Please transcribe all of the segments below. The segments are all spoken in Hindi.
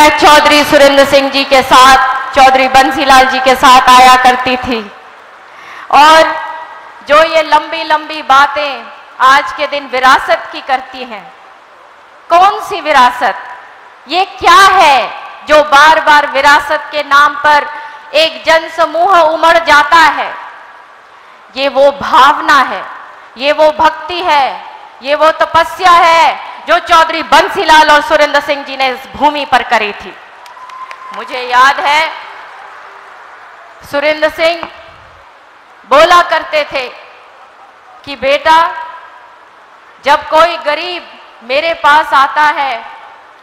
मैं चौधरी सुरेंद्र सिंह जी के साथ, चौधरी बंसीलाल जी के साथ आया करती थी। और जो ये लंबी लंबी बातें आज के दिन विरासत की करती हैं, कौन सी विरासत? ये क्या है जो बार बार विरासत के नाम पर एक जनसमूह उमड़ जाता है? ये वो भावना है, ये वो भक्ति है, ये वो तपस्या है जो चौधरी बंसीलाल और सुरेंद्र सिंह जी ने इस भूमि पर करी थी। मुझे याद है सुरेंद्र सिंह बोला करते थे कि बेटा, जब कोई गरीब मेरे पास आता है,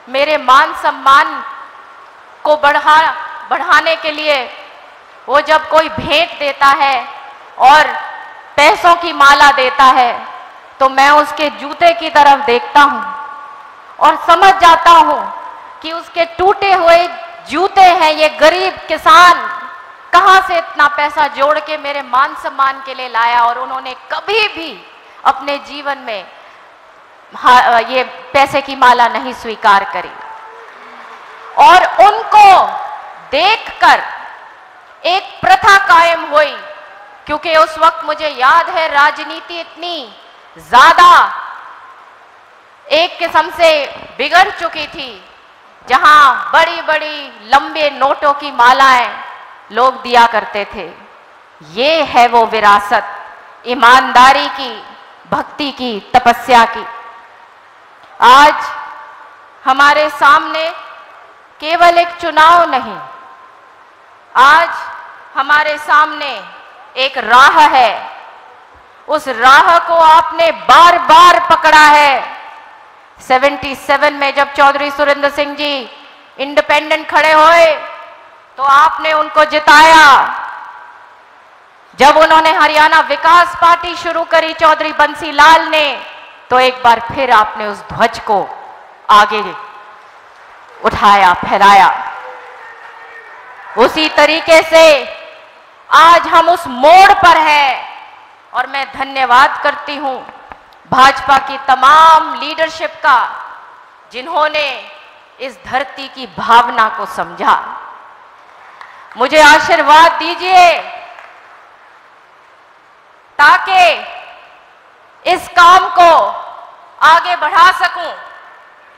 मेरे मान सम्मान को बढ़ाने के लिए वो जब कोई भेंट देता है और पैसों की माला देता है, तो मैं उसके जूते की तरफ देखता हूं और समझ जाता हूं कि उसके टूटे हुए जूते हैं। ये गरीब किसान कहां से इतना पैसा जोड़ के मेरे मान सम्मान के लिए लाया, और उन्होंने कभी भी अपने जीवन में ये पैसे की माला नहीं स्वीकार करी। और उनको देखकर एक प्रथा कायम हुई, क्योंकि उस वक्त मुझे याद है राजनीति इतनी ज्यादा एक किस्म से बिगड़ चुकी थी, जहां बड़ी बड़ी लंबे नोटों की मालाएं लोग दिया करते थे। ये है वो विरासत, ईमानदारी की, भक्ति की, तपस्या की। आज हमारे सामने केवल एक चुनाव नहीं, आज हमारे सामने एक राह है। उस राह को आपने बार बार पकड़ा है। 77 में जब चौधरी सुरेंद्र सिंह जी इंडिपेंडेंट खड़े हुए तो आपने उनको जिताया। जब उन्होंने हरियाणा विकास पार्टी शुरू करी चौधरी बंसीलाल ने, तो एक बार फिर आपने उस ध्वज को आगे उठाया, फहराया। उसी तरीके से आज हम उस मोड़ पर हैं, और मैं धन्यवाद करती हूं भाजपा की तमाम लीडरशिप का, जिन्होंने इस धरती की भावना को समझा। मुझे आशीर्वाद दीजिए ताकि इस काम को आगे बढ़ा सकूं।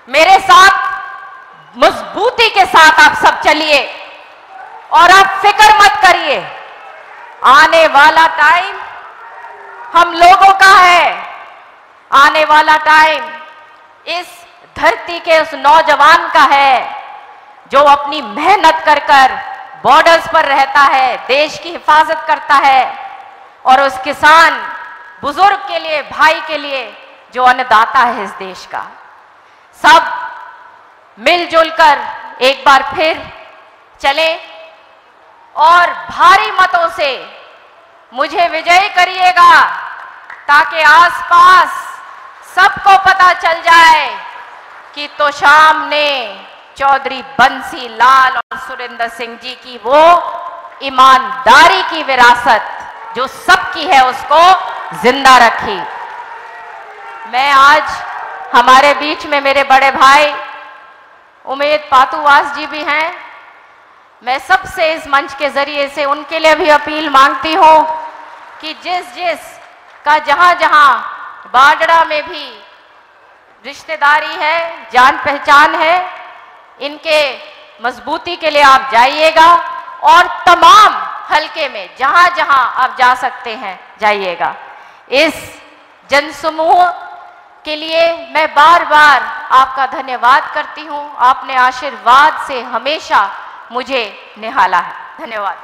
मेरे साथ मजबूती के साथ आप सब चलिए और आप फिक्र मत करिए। आने वाला टाइम हम लोगों का है। आने वाला टाइम इस धरती के उस नौजवान का है जो अपनी मेहनत कर कर बॉर्डर्स पर रहता है, देश की हिफाजत करता है, और उस किसान बुजुर्ग के लिए, भाई के लिए जो अन्नदाता है इस देश का। सब मिलजुल कर एक बार फिर चले और भारी मतों से मुझे विजयी करिएगा, ताकि आसपास सबको पता चल जाए कि तोशाम ने चौधरी बंसीलाल और सुरेंद्र सिंह जी की वो ईमानदारी की विरासत जो सबकी है उसको जिंदा रखी। मैं आज हमारे बीच में मेरे बड़े भाई उमेद पातुवास जी भी हैं। मैं सबसे इस मंच के जरिए से उनके लिए भी अपील मांगती हूं कि जिस जिस का जहां जहां बाडड़ा में भी रिश्तेदारी है, जान पहचान है, इनके मजबूती के लिए आप जाइएगा, और तमाम हलके में जहां जहां आप जा सकते हैं जाइएगा। इस जनसमूह के लिए मैं बार बार आपका धन्यवाद करती हूं। आपने आशीर्वाद से हमेशा मुझे निहाला है। धन्यवाद।